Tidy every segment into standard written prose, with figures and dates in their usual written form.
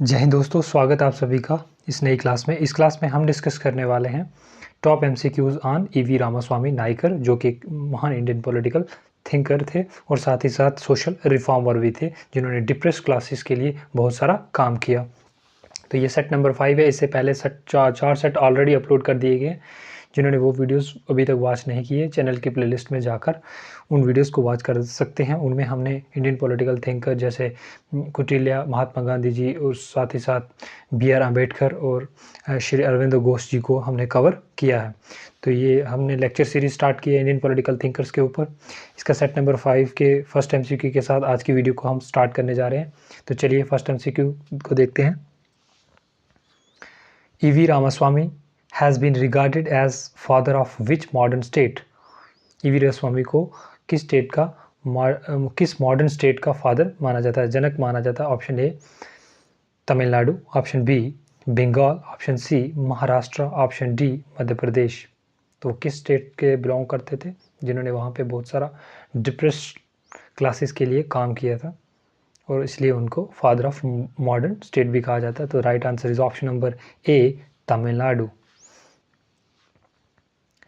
जय हिंद दोस्तों, स्वागत आप सभी का इस नई क्लास में। इस क्लास में हम डिस्कस करने वाले हैं top MCQs on EV Ramaswamy Naicker, जो कि एक महान इंडियन पॉलिटिकल थिंकर थे और साथ ही साथ सोशल रिफॉर्मर भी थे, जिन्होंने डिप्रेस क्लासेस के लिए बहुत सारा काम किया। तो ये सेट नंबर 5 है। इससे पहले चार सेट ऑलरेडी अपलोड कर दिए गए। जिन्होंने वो वीडियोस अभी तक वॉच नहीं किए, चैनल की प्लेलिस्ट में जाकर उन वीडियोस को वॉच कर सकते हैं। उनमें हमने इंडियन पॉलिटिकल थिंकर जैसे कौटिल्य, महात्मा गांधी जी और साथ ही साथ BR अम्बेडकर और श्री अरविंद घोष जी को हमने कवर किया है। तो ये हमने लेक्चर सीरीज स्टार्ट की है इंडियन पॉलिटिकल थिंकर्स के ऊपर। इसका सेट नंबर 5 के फर्स्ट MCQ के साथ आज की वीडियो को हम स्टार्ट करने जा रहे हैं। तो चलिए फर्स्ट MCQ को देखते हैं। E.V. Ramaswamy has been regarded as father of which modern state? E.V. Ramaswamy को किस मॉडर्न स्टेट का फादर माना जाता है, जनक माना जाता है? Option A Tamil Nadu, option B Bengal, option C Maharashtra, option D Madhya Pradesh. तो किस स्टेट के बिलोंग करते थे जिन्होंने वहाँ पे बहुत सारा डिप्रेस्ड क्लासेस के लिए काम किया था और इसलिए उनको फादर ऑफ मॉडर्न स्टेट भी कहा जाता है? तो right answer is option number A Tamil Nadu.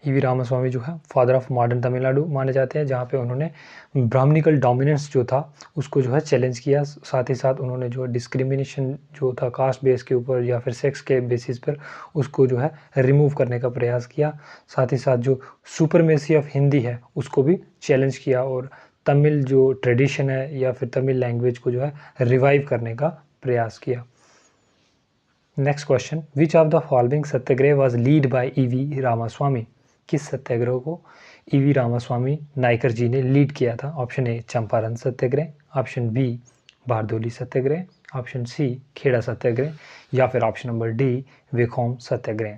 E.V. Ramaswamy जो है फादर ऑफ मॉडर्न तमिलनाडु माने जाते हैं, जहाँ पे उन्होंने ब्राह्मणिकल डोमिनेंस जो था उसको जो है चैलेंज किया। साथ ही साथ उन्होंने जो डिस्क्रिमिनेशन जो था कास्ट बेस के ऊपर या फिर सेक्स के बेसिस पर, उसको जो है रिमूव करने का प्रयास किया। साथ ही साथ जो सुपरमेसी ऑफ हिंदी है उसको भी चैलेंज किया और तमिल जो ट्रेडिशन है या फिर तमिल लैंग्वेज को जो है रिवाइव करने का प्रयास किया। Next question, which of the following satyagraha was lead by E.V. Ramaswamy? किस सत्याग्रह को E.V. रामास्वामी नाइकर जी ने लीड किया था? Option A Champaran Satyagraha, option B Bardoli Satyagraha, option C Kheda Satyagraha या फिर option number D Vaikom Satyagraha.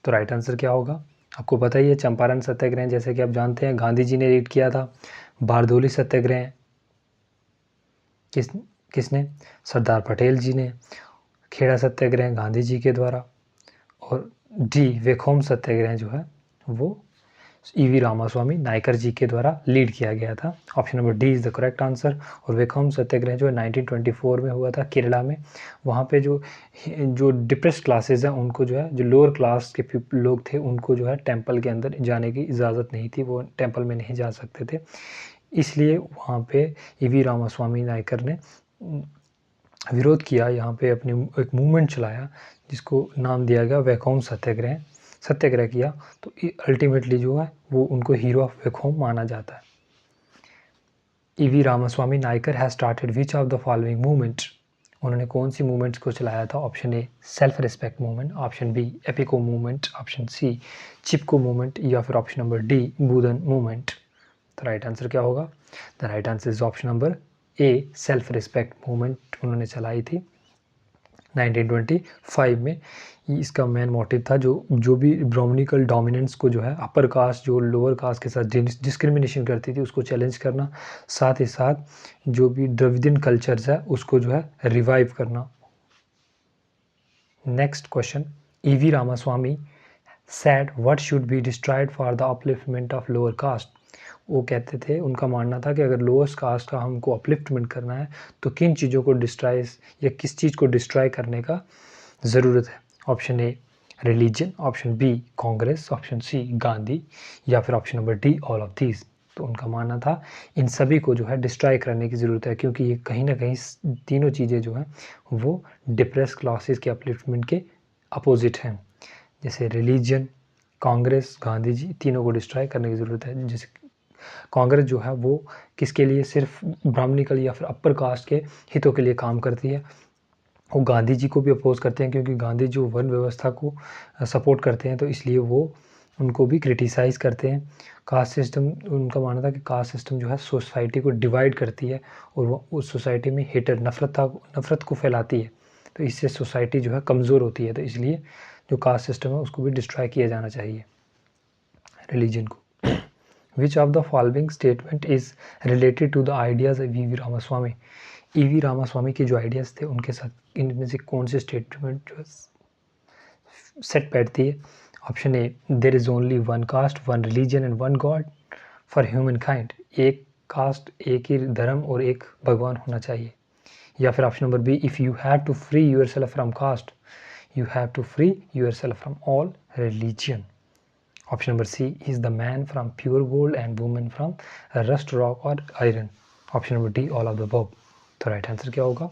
तो राइट आंसर क्या होगा? आपको पता ही है, चंपारण सत्याग्रह जैसे कि आप जानते हैं गांधी जी ने लीड किया था। बारदोली सत्याग्रह किसने? सरदार पटेल जी ने। खेड़ा सत्याग्रह गांधी जी के द्वारा। और डी वेखोम सत्याग्रह जो है वो E.V. रामास्वामी नाइकर जी के द्वारा लीड किया गया था। Option number D is the correct answer. और वेखोम सत्याग्रह जो है 1924 में हुआ था केरला में। वहाँ पे जो डिप्रेस्ड क्लासेस हैं उनको जो है, जो लोअर क्लास के लोग थे उनको जो है टेंपल के अंदर जाने की इजाज़त नहीं थी, वो टेंपल में नहीं जा सकते थे। इसलिए वहाँ पे E.V. रामास्वामी नाइकर ने विरोध किया, यहाँ पे अपनी एक मूवमेंट चलाया जिसको नाम दिया गया वेखोम सत्याग्रह किया। तो अल्टीमेटली जो है वो उनको हीरो ऑफ वेखोम माना जाता है। E.V. Ramaswamy Naicker has started which of the following movement? उन्होंने कौन सी मूवमेंट्स को चलाया था? Option A self respect movement, option B Appiko movement, option C Chipko movement या फिर option number D Budhan movement. तो राइट आंसर क्या होगा? The right answer is option number A self respect movement उन्होंने चलाई थी 1925 में। इसका मेन मोटिव था जो भी ब्राह्मणिकल डोमिनेंस को जो है अपर कास्ट जो लोअर कास्ट के साथ डिस्क्रिमिनेशन करती थी उसको चैलेंज करना, साथ ही साथ जो भी द्रविडियन कल्चर्स है उसको जो है रिवाइव करना। Next question, E.V. Ramaswamy said what should be destroyed for the upliftment of lower caste? वो कहते थे, उनका मानना था कि अगर लोअर कास्ट का हमको अपलिफ्टमेंट करना है तो किन चीज़ों को डिस्ट्रॉय या किस चीज़ को डिस्ट्रॉय करने का ज़रूरत है? Option A religion, option B Congress, option C Gandhi या फिर option number D all of these. तो उनका मानना था इन सभी को जो है डिस्ट्रॉय करने की ज़रूरत है, क्योंकि ये कहीं ना कहीं तीनों चीज़ें जो हैं वो डिप्रेस क्लासेस के अपलिफ्टमेंट के अपोजिट हैं। जैसे रिलीजन, कांग्रेस, गांधी जी, तीनों को डिस्ट्रॉय करने की ज़रूरत है। जैसे कांग्रेस जो है वो किसके लिए? सिर्फ ब्राह्मणिकल या फिर अपर कास्ट के हितों के लिए काम करती है। वो गांधी जी को भी अपोज करते हैं क्योंकि गांधी जो वर्ण व्यवस्था को सपोर्ट करते हैं, तो इसलिए वो उनको भी क्रिटिसाइज़ करते हैं। कास्ट सिस्टम, उनका मानना था कि कास्ट सिस्टम जो है सोसाइटी को डिवाइड करती है और वो उस सोसाइटी में हेटर नफ़रत को फैलाती है, तो इससे सोसाइटी जो है कमज़ोर होती है। तो इसलिए जो कास्ट सिस्टम है उसको भी डिस्ट्रॉय किया जाना चाहिए, रिलीजन को। Which of the following statement is related to the ideas of E.V. Ramaswamy? E.V. Ramaswamy के जो आइडियाज़ थे उनके साथ इनमें से कौन से स्टेटमेंट जो सेट बैठती है? Option A there is only one caste, one religion and one god for ह्यूमन काइंड। एक कास्ट, एक ही धर्म और एक भगवान होना चाहिए। या फिर option number B, if you have to free yourself from caste, you have to free yourself from all religion. Option number C, is the man from pure gold and women from rust rock और iron. Option number D, all of the above. तो right answer क्या होगा?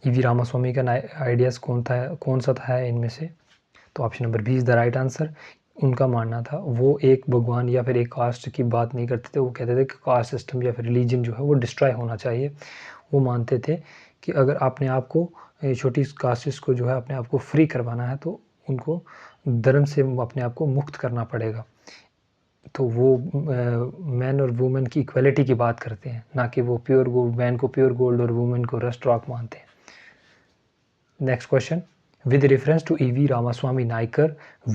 EV Ramaswamy का ideas कौन सा था इनमें से? तो option number B is the right answer. उनका मानना था वो एक भगवान या फिर एक कास्ट की बात नहीं करते थे, वो कहते थे कि कास्ट सिस्टम या फिर रिलीजन जो है वो डिस्ट्रॉय होना चाहिए। वो मानते थे कि अगर अपने आप को छोटी कास्टिस को जो है अपने आप को फ्री करवाना है तो उनको धर्म से अपने आप को मुक्त करना पड़ेगा। तो वो मैन और वुमेन की इक्वलिटी की बात करते हैं, ना कि वो प्योर गोल्ड, मैन को प्योर गोल्ड और वुमेन को रस्ट रॉक मानते हैं। Next question, with reference to E.V. Ramaswamy Naikar,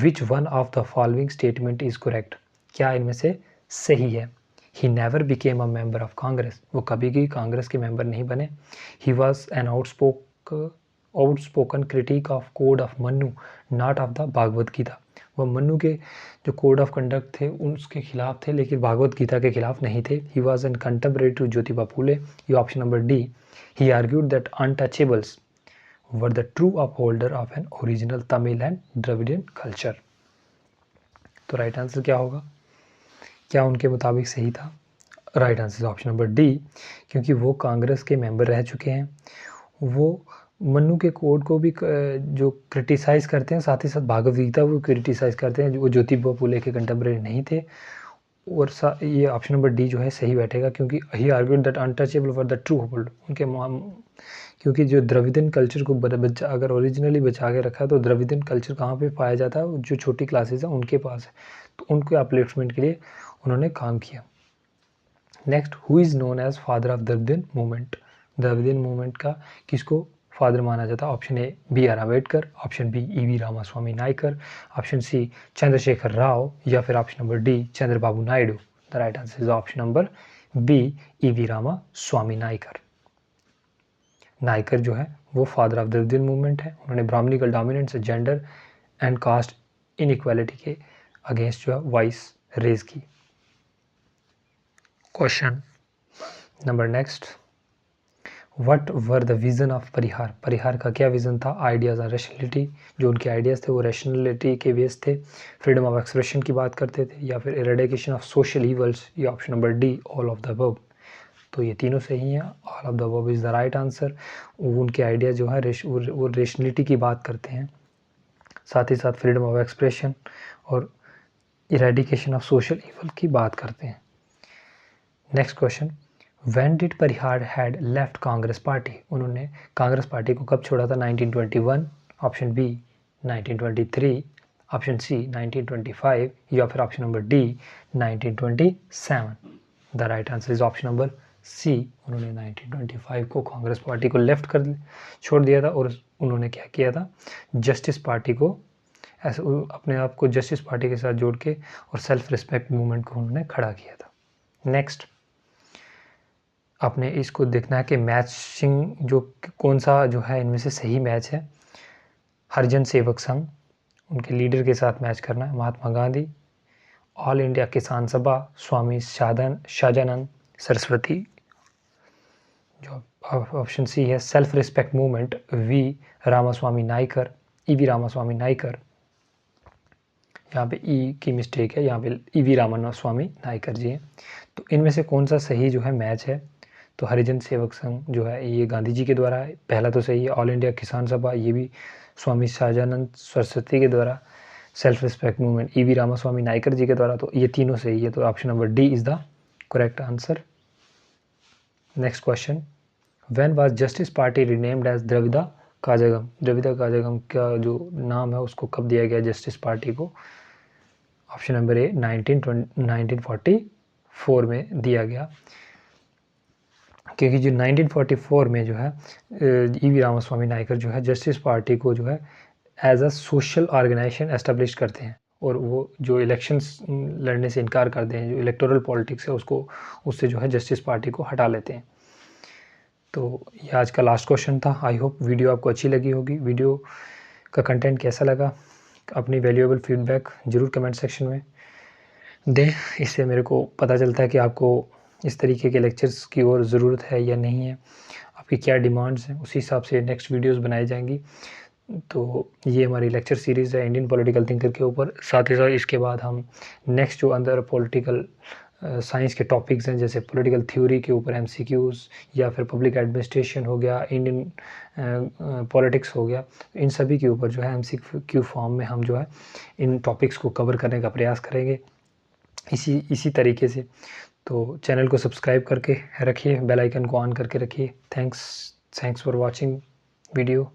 which one of the following statement is correct? क्या इनमें से सही है? He never became a member of Congress. वो कभी भी कांग्रेस के मेंबर नहीं बने. He was an outspoken critic of code of Manu, not of the Bhagavat Gita. वो मनु के जो कोड ऑफ कंडक्ट थे उसके खिलाफ थे, लेकिन भागवत गीता के खिलाफ नहीं थे. He was an contemporary to Jyotiba Phule. ये option number D. He argued that untouchables were the true upholder of an original Tamil and Dravidian culture. तो राइट आंसर क्या होगा? क्या उनके मुताबिक सही था? Right answer option number D, क्योंकि वो कांग्रेस के मेंबर रह चुके हैं. वो मनु के कोड को भी जो क्रिटिसाइज़ करते हैं, साथ ही साथ भागवत गीता वो क्रिटिसाइज़ करते हैं. वो ज्योतिबा फूले के कंटेम्प्रेरी नहीं थे. और ये ऑप्शन नंबर डी जो है सही बैठेगा, क्योंकि he argued that untouchable were the true hold. उनके क्योंकि जो द्रविडियन कल्चर को अगर ओरिजिनली बचा के रखा है तो द्रविडियन कल्चर कहाँ पे पाया जाता है? जो छोटी क्लासेस हैं उनके पास है. तो उनके अपलिफ्टमेंट के लिए उन्होंने काम किया. Next, who is known as father of Dravidian movement? Dravidian movement का किसको फादर माना जाता है? Option A, B R Ambedkar. Option B, E V Ramaswamy Naicker. Option C, Chandrashekhar Rao. या फिर option number D, Chandrababu Naidu. The right answer is option number B, E V Ramaswamy Naicker. Naicker जो है वो फादर ऑफ द्रविडियन मूवमेंट है. उन्होंने Brahmanical dominance, gender and caste inequality के against जो है वॉइस रेज की. Question number next, what were the vision of Periyar? Periyar का क्या विजन था? आइडियाज़ और रैशनलिटी. जो उनके आइडियाज़ थे वो रैशनलिटी के बेस थे. फ्रीडम ऑफ एक्सप्रेशन की बात करते थे. या फिर इरेडिकेशन ऑफ सोशल ईवल्स. या option number D, all of the above. तो ये तीनों सही हैं. All of the above is the right answer. उनके आइडिया जो है वो रेशनलिटी की बात करते हैं, साथ ही साथ फ्रीडम ऑफ एक्सप्रेशन और इरेडिकेशन ऑफ सोशल इवल की बात करते हैं. Next question, when did Periyar had left Congress party? उन्होंने कांग्रेस पार्टी को कब छोड़ा था? 1921. Option B 1923. Option C 1925. या फिर option number D 1927. The right answer is option number C. उन्होंने 1925 को कांग्रेस पार्टी को लेफ्ट कर छोड़ दिया था और उन्होंने क्या किया था? जस्टिस पार्टी को ऐसे अपने आप को जस्टिस पार्टी के साथ जोड़ के और सेल्फ रिस्पेक्ट मूवमेंट को उन्होंने खड़ा किया था. नेक्स्ट, आपने इसको देखना है कि मैचिंग जो कौन सा जो है इनमें से सही मैच है. हरिजन सेवक संघ, उनके लीडर के साथ मैच करना है. महात्मा गांधी, ऑल इंडिया किसान सभा, स्वामी शाहजानंद सरस्वती. जो ऑप्शन सी है self respect movement, V Ramaswamy Naicker, E V Ramaswamy Naicker. यहाँ पे ई की मिस्टेक है, यहाँ पे ई वी रामास्वामी नायकर जी हैं. तो इनमें से कौन सा सही जो है मैच है? तो हरिजन सेवक संघ जो है ये गांधी जी के द्वारा है, पहला तो सही है. ऑल इंडिया किसान सभा ये भी स्वामी शाहजानंद सरस्वती के द्वारा. Self respect movement E V Ramaswamy Naicker ji के द्वारा. तो ये तीनों सही है. तो option number D is the correct answer. Next question, when was Justice Party renamed as Dravida Kazhagam? Dravida Kazhagam का जो नाम है उसको कब दिया गया जस्टिस पार्टी को? ऑप्शन नंबर ए 1944 में दिया गया, क्योंकि जो 1944 में जो है ई वी रामास्वामी नायकर जो है जस्टिस पार्टी को जो है as a social organisation establish करते हैं और वो जो इलेक्शंस लड़ने से इनकार करते हैं, जो इलेक्टोरल पॉलिटिक्स है उसको उससे जो है जस्टिस पार्टी को हटा लेते हैं. तो ये आज का लास्ट क्वेश्चन था. आई होप वीडियो आपको अच्छी लगी होगी. वीडियो का कंटेंट कैसा लगा अपनी वैल्यूएबल फीडबैक ज़रूर कमेंट सेक्शन में दें. इससे मेरे को पता चलता है कि आपको इस तरीके के लेक्चर्स की और ज़रूरत है या नहीं है, आपकी क्या डिमांड्स हैं, उसी हिसाब से नेक्स्ट वीडियोज़ बनाई जाएंगी। तो ये हमारी लेक्चर सीरीज़ है इंडियन पॉलिटिकल थिंकर के ऊपर। साथ ही साथ इसके बाद हम नेक्स्ट जो अंदर पॉलिटिकल साइंस के टॉपिक्स हैं, जैसे पॉलिटिकल थ्योरी के ऊपर एमसीक्यूज़, या फिर पब्लिक एडमिनिस्ट्रेशन हो गया, इंडियन पॉलिटिक्स हो गया, इन सभी के ऊपर जो है एमसीक्यू फॉर्म में हम जो है इन टॉपिक्स को कवर करने का प्रयास करेंगे इसी तरीके से। तो चैनल को सब्सक्राइब करके रखिए, बेल आइकन को ऑन करके रखिए। Thanks for watching video.